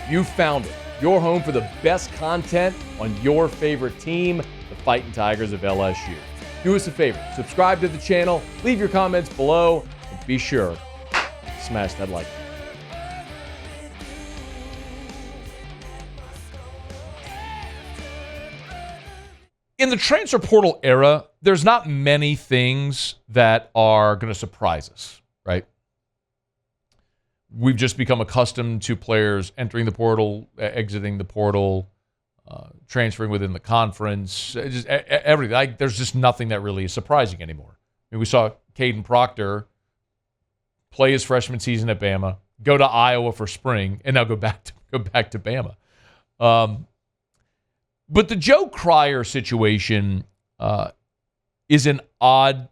You found it. Your home for the best content on your favorite team, the Fighting Tigers of LSU. Do us a favor, subscribe to the channel, leave your comments below, and be sure to smash that like button. In the transfer portal era, there's not many things that are going to surprise us, right? We've just become accustomed to players entering the portal, exiting the portal, transferring within the conference, just everything. There's just nothing that really is surprising anymore. I mean, we saw Caden Proctor play his freshman season at Bama, go to Iowa for spring, and now go back to Bama. But the Joe Cryer situation is an odd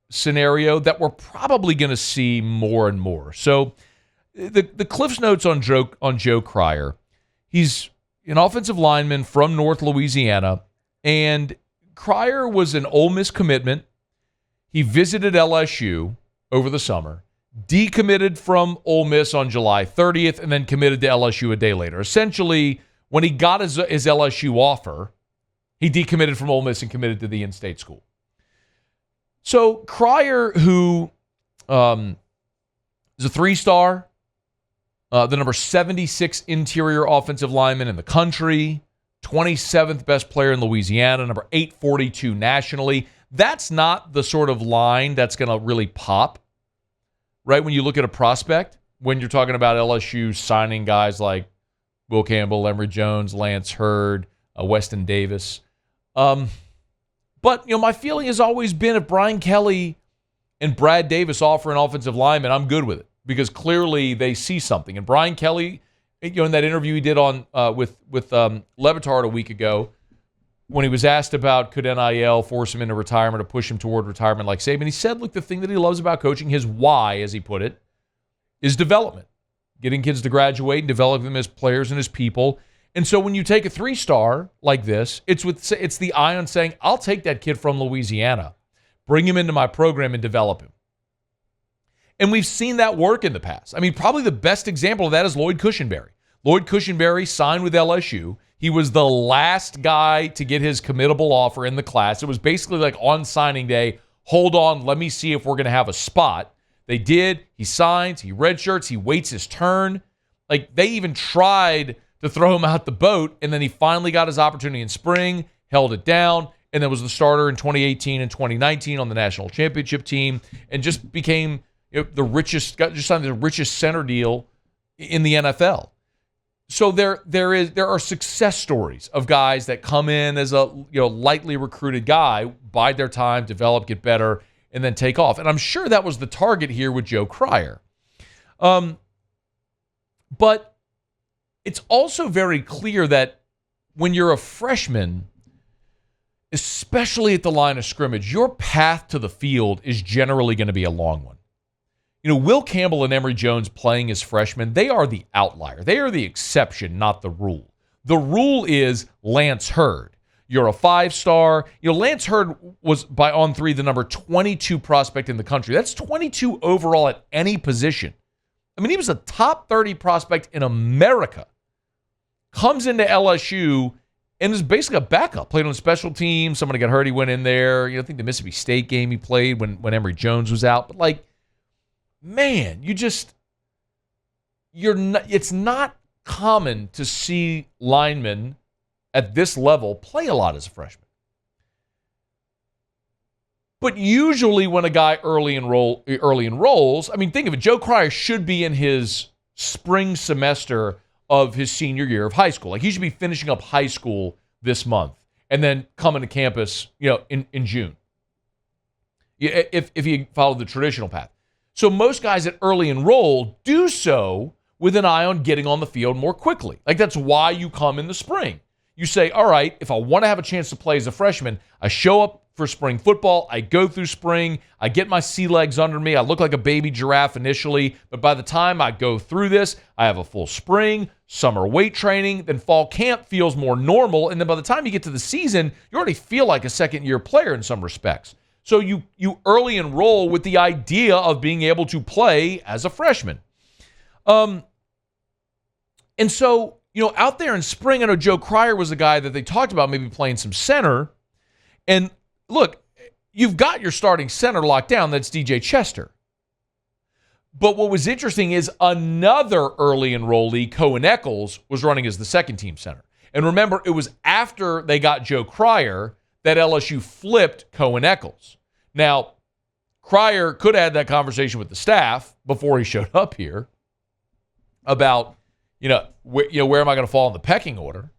scenario that we're probably going to see more and more. So the Cliff's Notes on Joe Cryer, he's an offensive lineman from North Louisiana, and Cryer was an Ole Miss commitment. He visited LSU over the summer, decommitted from Ole Miss on July 30th, and then committed to LSU a day later. Essentially, when he got his LSU offer, he decommitted from Ole Miss and committed to the in-state school. So Cryer, who is a three-star, the number 76 interior offensive lineman in the country, 27th best player in Louisiana, number 842 nationally. That's not the sort of line that's going to really pop, right, when you look at a prospect, when you're talking about LSU signing guys like Will Campbell, Emory Jones, Lance Hurd, Weston Davis. But, my feeling has always been if Brian Kelly and Brad Davis offer an offensive lineman, I'm good with it because clearly they see something. And Brian Kelly, in that interview he did on with Levitard a week ago, when he was asked about could NIL force him into retirement or push him toward retirement like Saban, he said, look, the thing that he loves about coaching, his why, as he put it, is development. Getting kids to graduate and develop them as players and as people. And so when you take a three-star like this, it's the eye on saying, I'll take that kid from Louisiana, bring him into my program and develop him. And we've seen that work in the past. I mean, probably the best example of that is Lloyd Cushenberry. Lloyd Cushenberry signed with LSU. He was the last guy to get his committable offer in the class. It was basically like on signing day, hold on, let me see if we're going to have a spot. They did. He signs. He redshirts. He waits his turn. Like, they even tried to throw him out the boat, and then he finally got his opportunity in spring, held it down, and then was the starter in 2018 and 2019 on the national championship team, and just became the richest center deal in the NFL. So there are success stories of guys that come in as a lightly recruited guy, bide their time, develop, get better, and then take off. And I'm sure that was the target here with Joe Cryer. But it's also very clear that when you're a freshman, especially at the line of scrimmage, your path to the field is generally going to be a long one. Will Campbell and Emory Jones playing as freshmen, they are the outlier. They are the exception, not the rule. The rule is Lance Hurd. You're a five-star. Lance Hurd was, by On3, the number 22 prospect in the country. That's 22 overall at any position. I mean, he was a top 30 prospect in America. Comes into LSU and is basically a backup. Played on special teams. Somebody got hurt. He went in there. I think the Mississippi State game he played when Emory Jones was out. But, man, it's not common to see linemen at this level play a lot as a freshman. But usually when a guy early enrolls, I mean, think of it, Joe Cryer should be in his spring semester of his senior year of high school. He should be finishing up high school this month and then coming to campus, in June. If he followed the traditional path. So most guys that early enroll do so with an eye on getting on the field more quickly. That's why you come in the spring. You say, all right, if I want to have a chance to play as a freshman, I show up for spring football, I go through spring, I get my sea legs under me, I look like a baby giraffe initially, but by the time I go through this, I have a full spring, summer weight training, then fall camp feels more normal, and then by the time you get to the season, you already feel like a second-year player in some respects. So you early enroll with the idea of being able to play as a freshman. And so, out there in spring, I know Joe Cryer was the guy that they talked about maybe playing some center. And look, you've got your starting center locked down. That's DJ Chester. But what was interesting is another early enrollee, Cohen Eccles, was running as the second team center. And remember, it was after they got Joe Cryer that LSU flipped Cohen Eccles. Now, Cryer could have had that conversation with the staff before he showed up here about, where am I going to fall in the pecking order?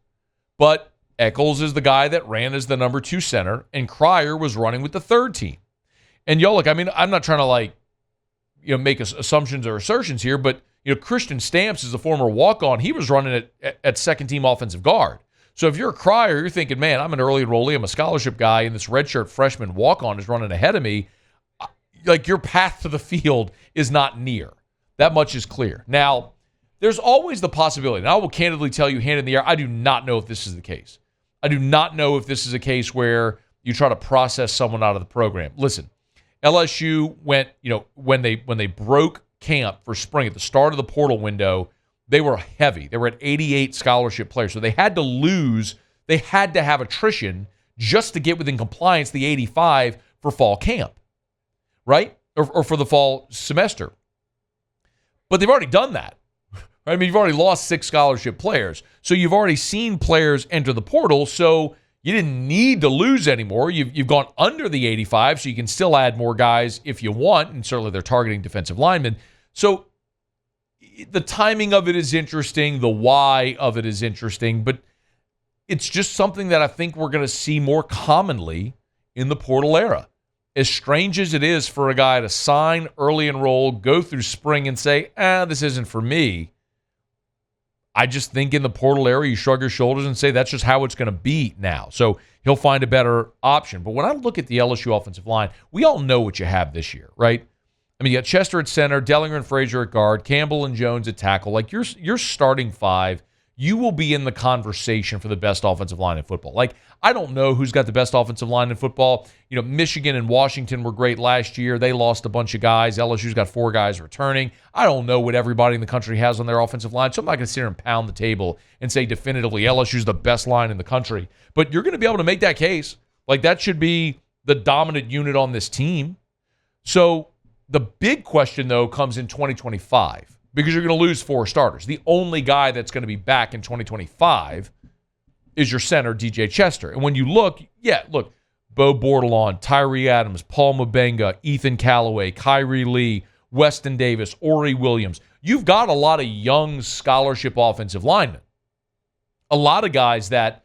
But Eccles is the guy that ran as the number 2 center, and Cryer was running with the third team. And look, I'm not trying to make assumptions or assertions here, but Christian Stamps is a former walk-on. He was running at second team offensive guard. So if you're a Cryer, you're thinking, man, I'm an early enrollee, I'm a scholarship guy, and this redshirt freshman walk-on is running ahead of me. Like, your path to the field is not near. That much is clear. Now, there's always the possibility, and I will candidly tell you, hand in the air, I do not know if this is the case. I do not know if this is a case where you try to process someone out of the program. Listen, LSU went, when they broke camp for spring at the start of the portal window, they were heavy. They were at 88 scholarship players. So they had to lose. They had to have attrition just to get within compliance the 85 for fall camp, right? Or for the fall semester. But they've already done that. You've already lost 6 scholarship players. So you've already seen players enter the portal, so you didn't need to lose anymore. You've gone under the 85, so you can still add more guys if you want, and certainly they're targeting defensive linemen. So the timing of it is interesting. The why of it is interesting. But it's just something that I think we're going to see more commonly in the portal era. As strange as it is for a guy to sign, early enroll, go through spring and say, this isn't for me, I just think in the portal era, you shrug your shoulders and say that's just how it's going to be now. So he'll find a better option. But when I look at the LSU offensive line, we all know what you have this year, right? You got Chester at center, Dellinger and Frazier at guard, Campbell and Jones at tackle. Like, your starting 5, you will be in the conversation for the best offensive line in football. Like, I don't know who's got the best offensive line in football. Michigan and Washington were great last year. They lost a bunch of guys. LSU's got 4 guys returning. I don't know what everybody in the country has on their offensive line, so I'm not going to sit here and pound the table and say definitively LSU's the best line in the country. But you're going to be able to make that case. Like, that should be the dominant unit on this team. So the big question, though, comes in 2025. Because you're going to lose 4 starters. The only guy that's going to be back in 2025 is your center, DJ Chester. And when you look, Bo Bordelon, Tyree Adams, Paul Mabenga, Ethan Callaway, Kyrie Lee, Weston Davis, Ori Williams. You've got a lot of young scholarship offensive linemen. A lot of guys that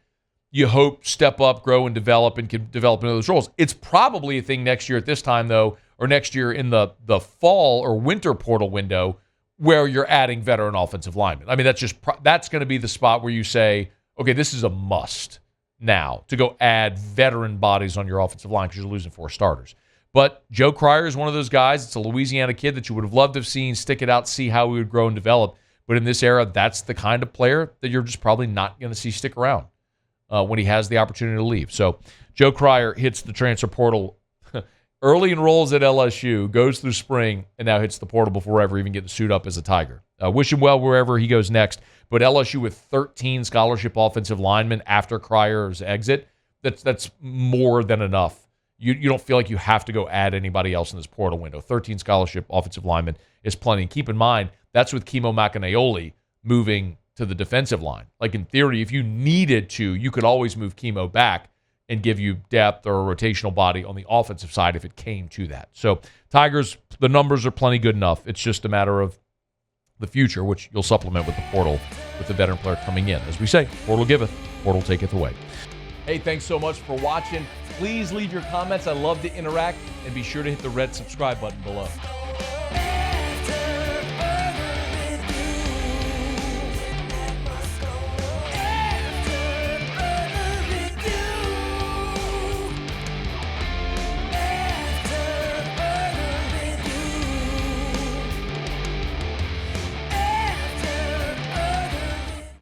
you hope step up, grow, and develop and can develop into those roles. It's probably a thing next year at this time, though, or next year in the fall or winter portal window, where you're adding veteran offensive linemen. That's going to be the spot where you say, okay, this is a must now to go add veteran bodies on your offensive line because you're losing 4 starters. But Joe Cryer is one of those guys. It's a Louisiana kid that you would have loved to have seen stick it out, see how he would grow and develop. But in this era, that's the kind of player that you're just probably not going to see stick around when he has the opportunity to leave. So Joe Cryer hits the transfer portal early enrolls at LSU, goes through spring, and now hits the portal before ever even getting suit up as a Tiger. Wish him well wherever he goes next. But LSU with 13 scholarship offensive linemen after Cryer's exit, that's more than enough. You don't feel like you have to go add anybody else in this portal window. 13 scholarship offensive linemen is plenty. And keep in mind, that's with Kimo Makanaioli moving to the defensive line. Like, in theory, if you needed to, you could always move Kimo back and give you depth or a rotational body on the offensive side if it came to that. So Tigers, the numbers are plenty good enough. It's just a matter of the future, which you'll supplement with the portal with the veteran player coming in. As we say, portal giveth, portal taketh away. Hey, thanks so much for watching. Please leave your comments. I love to interact, and be sure to hit the red subscribe button below.